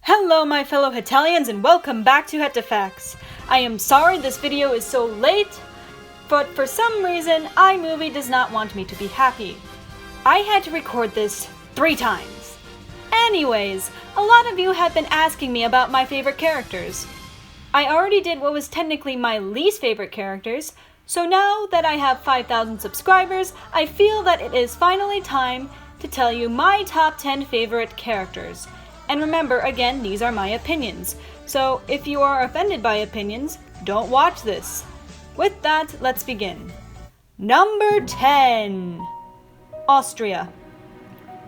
Hello my fellow Italians and welcome back to Hetafacts. I am sorry this video is so late, but for some reason iMovie does not want me to be happy. I had to record this 3 times. Anyways, a lot of you have been asking me about my favorite characters. I already did what was technically my least favorite characters, so now that I have 5,000 subscribers, I feel that it is finally time to tell you my top 10 favorite characters. And remember, again, these are my opinions. So if you are offended by opinions, don't watch this. With that, let's begin. Number 10. Austria.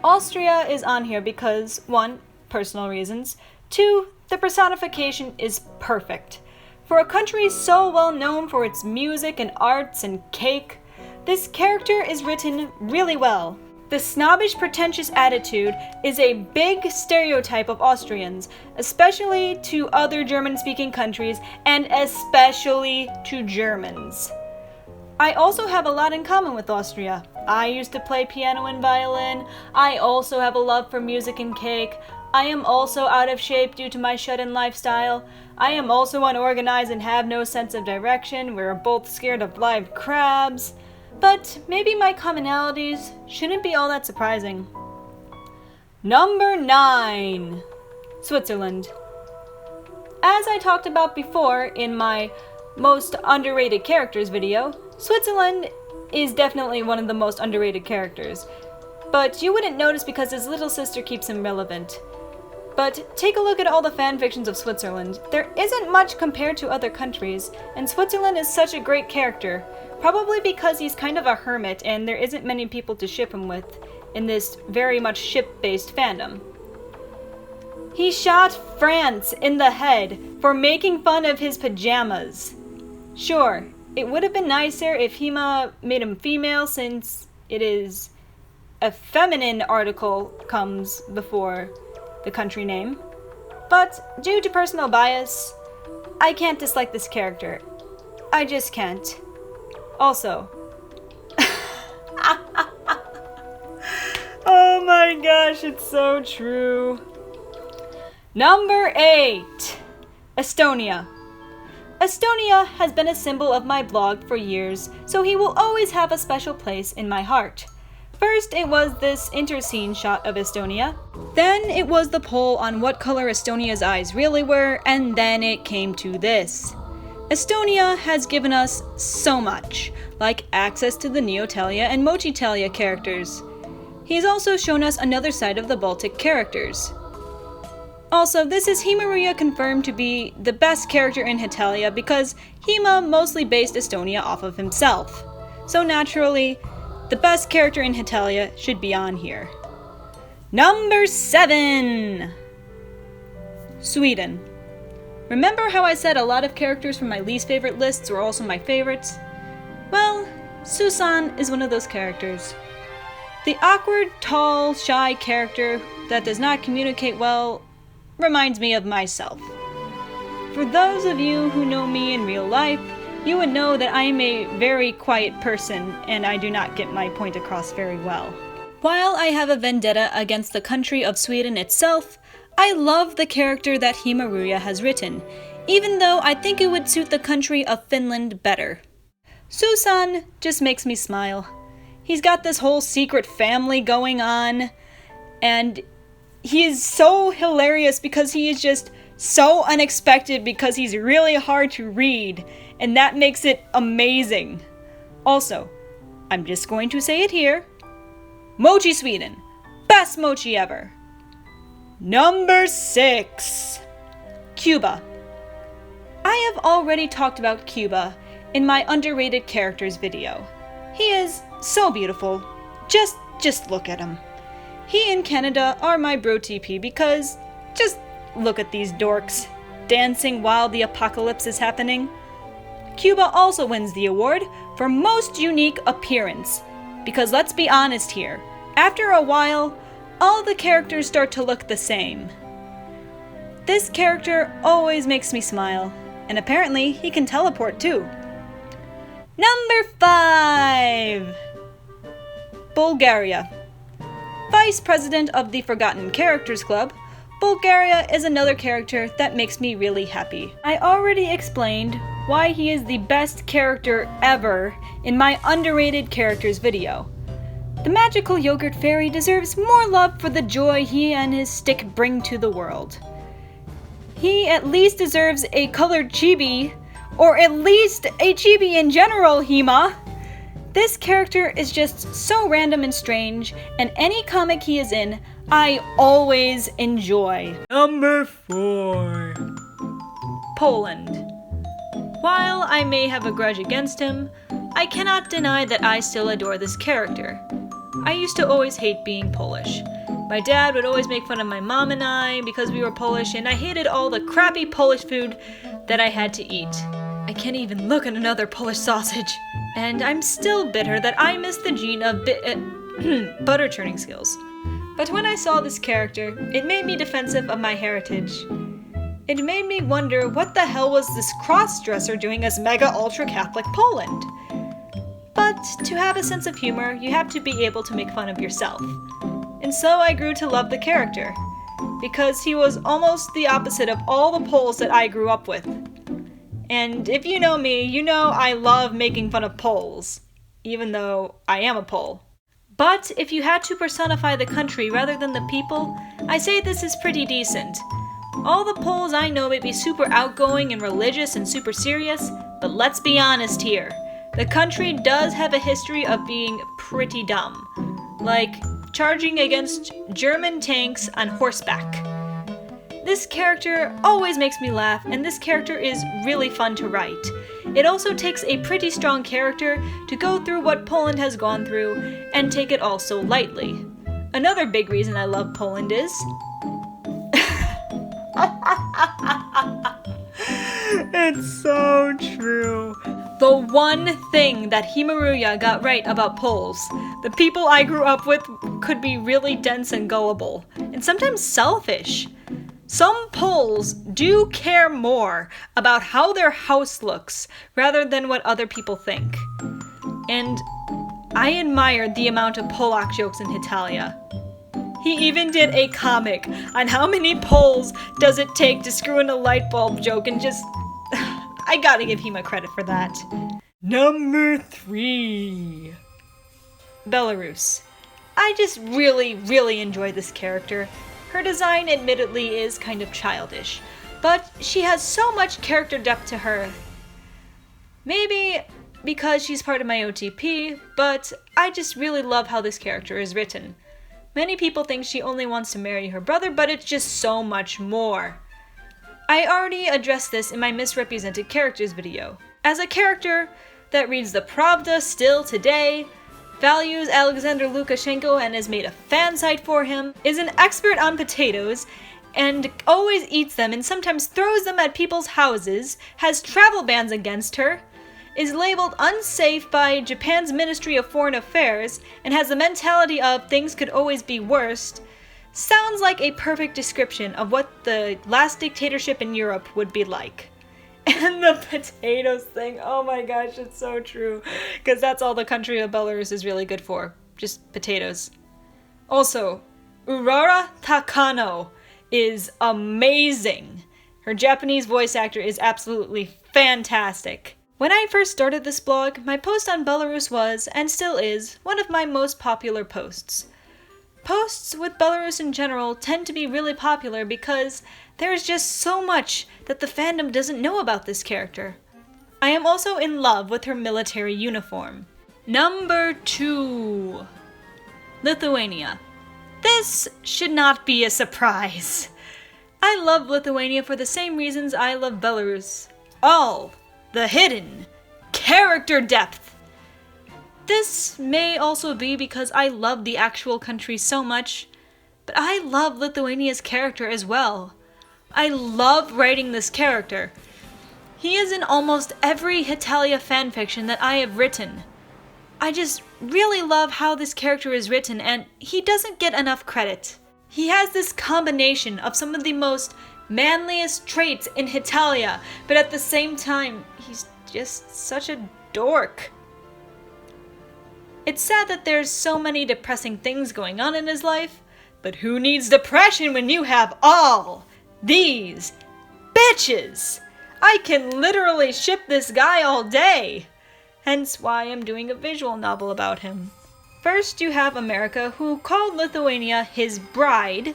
Austria is on here because 1. Personal reasons. 2. The personification is perfect. For a country so well known for its music and arts and cake, this character is written really well. The snobbish, pretentious attitude is a big stereotype of Austrians, especially to other German-speaking countries, and especially to Germans. I also have a lot in common with Austria. I used to play piano and violin. I also have a love for music and cake. I am also out of shape due to my shut-in lifestyle. I am also unorganized and have no sense of direction. We're both scared of live crabs. But maybe my commonalities shouldn't be all that surprising. Number 9. Switzerland. As I talked about before in my most underrated characters video, Switzerland is definitely one of the most underrated characters. But you wouldn't notice because his little sister keeps him relevant. But take a look at all the fanfictions of Switzerland. There isn't much compared to other countries, and Switzerland is such a great character. Probably because he's kind of a hermit and there isn't many people to ship him with in this very much ship-based fandom. He shot France in the head for making fun of his pajamas. Sure, it would have been nicer if Hima made him female since it is a feminine article comes before the country name. But due to personal bias, I can't dislike this character. I just can't. Also, oh my gosh, it's so true. Number 8. Estonia. Estonia has been a symbol of my blog for years, so he will always have a special place in my heart. First, it was this interscene shot of Estonia. Then it was the poll on what color Estonia's eyes really were, and then it came to this. Estonia has given us so much, like access to the Neotalia and Mochitalia characters. He's also shown us another side of the Baltic characters. Also, this is Himaria confirmed to be the best character in Hetalia because Hima mostly based Estonia off of himself. So naturally, the best character in Hetalia should be on here. Number 7. Sweden. Remember how I said a lot of characters from my least favorite lists were also my favorites? Well, Susan is one of those characters. The awkward, tall, shy character that does not communicate well reminds me of myself. For those of you who know me in real life, you would know that I am a very quiet person and I do not get my point across very well. While I have a vendetta against the country of Sweden itself, I love the character that Himaruya has written, even though I think it would suit the country of Finland better. Susan just makes me smile. He's got this whole secret family going on, and he is so hilarious because he is just so unexpected because he's really hard to read, and that makes it amazing. Also, I'm just going to say it here. Mochi Sweden. Best mochi ever. Number 6. Cuba. I have already talked about Cuba in my underrated characters video. He is so beautiful. Just look at him. He and Canada are my bro TP because just look at these dorks dancing while the apocalypse is happening. Cuba also wins the award for most unique appearance because let's be honest here, after a while, all the characters start to look the same. This character always makes me smile, and apparently he can teleport too. Number 5. Bulgaria. Vice President of the Forgotten Characters Club, Bulgaria is another character that makes me really happy. I already explained why he is the best character ever in my underrated characters video. The magical yogurt fairy deserves more love for the joy he and his stick bring to the world. He at least deserves a colored chibi, or at least a chibi in general, Hima. This character is just so random and strange, and any comic he is in, I always enjoy. Number 4. Poland. While I may have a grudge against him, I cannot deny that I still adore this character. I used to always hate being Polish. My dad would always make fun of my mom and I because we were Polish, and I hated all the crappy Polish food that I had to eat. I can't even look at another Polish sausage. And I'm still bitter that I missed the gene of butter churning skills. But when I saw this character, it made me defensive of my heritage. It made me wonder what the hell was this cross-dresser doing as mega ultra Catholic Poland? But to have a sense of humor, you have to be able to make fun of yourself. And so I grew to love the character, because he was almost the opposite of all the Poles that I grew up with. And if you know me, you know I love making fun of Poles, even though I am a Pole. But if you had to personify the country rather than the people, I say this is pretty decent. All the Poles I know may be super outgoing and religious and super serious, but let's be honest here. The country does have a history of being pretty dumb, like charging against German tanks on horseback. This character always makes me laugh, and this character is really fun to write. It also takes a pretty strong character to go through what Poland has gone through and take it all so lightly. Another big reason I love Poland is... It's so true. The one thing that Himaruya got right about Poles, the people I grew up with could be really dense and gullible, and sometimes selfish. Some Poles do care more about how their house looks rather than what other people think. And I admired the amount of Polak jokes in Hitalia. He even did a comic on how many Poles does it take to screw in a light bulb joke, and just... I gotta give him a credit for that. Number 3. Belarus. I just really enjoy this character. Her design admittedly is kind of childish, but she has so much character depth to her. Maybe because she's part of my OTP, but I just really love how this character is written. Many people think she only wants to marry her brother, but it's just so much more. I already addressed this in my misrepresented characters video. As a character that reads the Pravda still today, values Alexander Lukashenko and has made a fan site for him, is an expert on potatoes, and always eats them and sometimes throws them at people's houses, has travel bans against her, is labeled unsafe by Japan's Ministry of Foreign Affairs, and has the mentality of things could always be worse, sounds like a perfect description of what the last dictatorship in Europe would be like. And the potatoes thing, oh my gosh, it's so true. Because that's all the country of Belarus is really good for. Just potatoes. Also, Urara Takano is amazing. Her Japanese voice actor is absolutely fantastic. When I first started this blog, my post on Belarus was, and still is, one of my most popular posts. Posts with Belarus in general tend to be really popular because there is just so much that the fandom doesn't know about this character. I am also in love with her military uniform. Number 2. Lithuania. This should not be a surprise. I love Lithuania for the same reasons I love Belarus. All the hidden character depth. This may also be because I love the actual country so much, but I love Lithuania's character as well. I love writing this character. He is in almost every Hitalia fanfiction that I have written. I just really love how this character is written, and he doesn't get enough credit. He has this combination of some of the most manliest traits in Hitalia, but at the same time, he's just such a dork. It's sad that there's so many depressing things going on in his life, But who needs depression when you have all these bitches? I can literally ship this guy all day. Hence why I'm doing a visual novel about him. First, you have America, who called Lithuania his bride,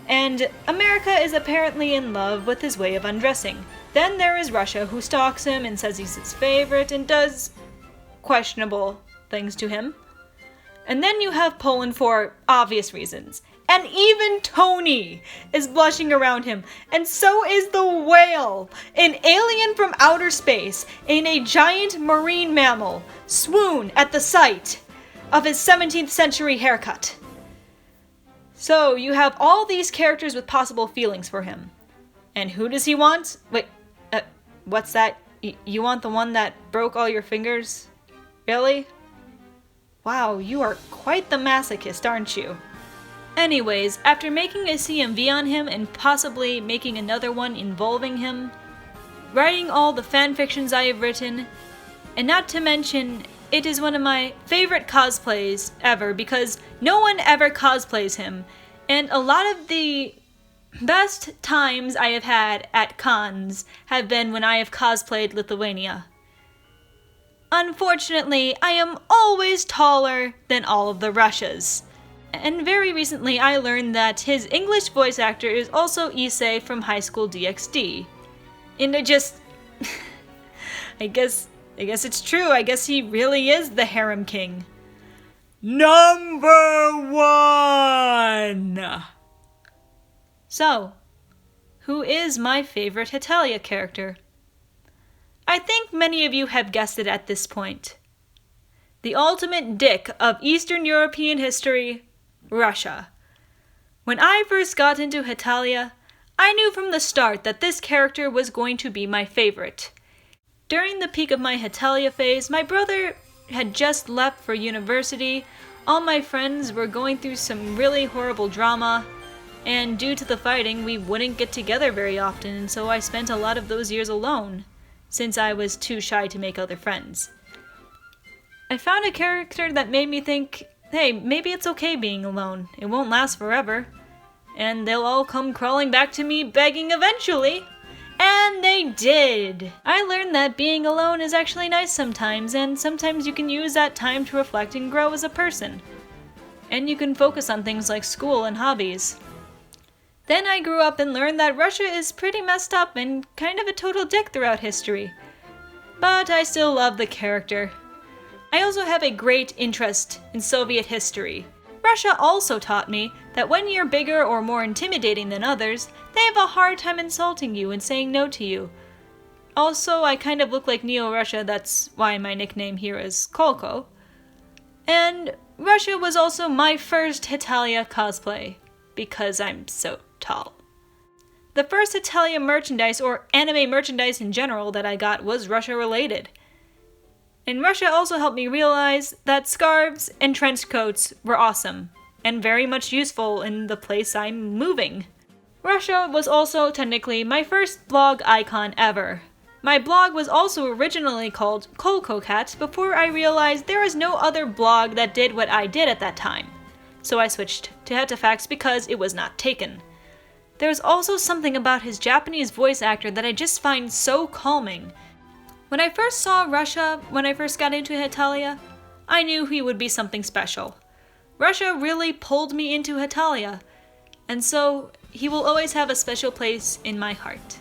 and America is apparently in love with his way of undressing. Then there is Russia, who stalks him and says he's his favorite and does questionable things to him. And then you have Poland for obvious reasons. And even Tony is blushing around him, and so is the whale, an alien from outer space, and a giant marine mammal swoon at the sight of his 17th century haircut. So you have all these characters with possible feelings for him. And who does he want? Wait, what's that? You want the one that broke all your fingers? Really? Wow, you are quite the masochist, aren't you? Anyways, after making a CMV on him and possibly making another one involving him, writing all the fanfictions I have written, and not to mention, it is one of my favorite cosplays ever because no one ever cosplays him, and a lot of the best times I have had at cons have been when I have cosplayed Lithuania. Unfortunately, I am always taller than all of the Russias. And very recently I learned that his English voice actor is also Issei from High School DxD. And I just... I guess it's true. I guess he really is the harem king. Number 1! So, who is my favorite Hetalia character? I think many of you have guessed it at this point. The ultimate dick of Eastern European history, Russia. When I first got into Hetalia, I knew from the start that this character was going to be my favorite. During the peak of my Hetalia phase, my brother had just left for university, all my friends were going through some really horrible drama, and due to the fighting, we wouldn't get together very often, and so I spent a lot of those years alone, since I was too shy to make other friends. I found a character that made me think, hey, maybe it's okay being alone. It won't last forever. And they'll all come crawling back to me begging eventually. And they did! I learned that being alone is actually nice sometimes, and sometimes you can use that time to reflect and grow as a person. And you can focus on things like school and hobbies. Then I grew up and learned that Russia is pretty messed up and kind of a total dick throughout history. But I still love the character. I also have a great interest in Soviet history. Russia also taught me that when you're bigger or more intimidating than others, they have a hard time insulting you and saying no to you. Also, I kind of look like Neo-Russia, that's why my nickname here is Kolko. And Russia was also my first Hetalia cosplay, because I'm so tall. The first Hetalia merchandise, or anime merchandise in general, that I got was Russia related. And Russia also helped me realize that scarves and trench coats were awesome, and very much useful in the place I'm moving. Russia was also technically my first blog icon ever. My blog was also originally called Kolkocat before I realized there was no other blog that did what I did at that time. So I switched to Hetafax because it was not taken. There's also something about his Japanese voice actor that I just find so calming. When I first saw Russia, when I first got into Hetalia, I knew he would be something special. Russia really pulled me into Hetalia, and so he will always have a special place in my heart.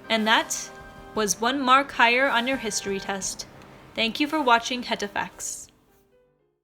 And that was 1 mark higher on your history test. Thank you for watching Hetafax.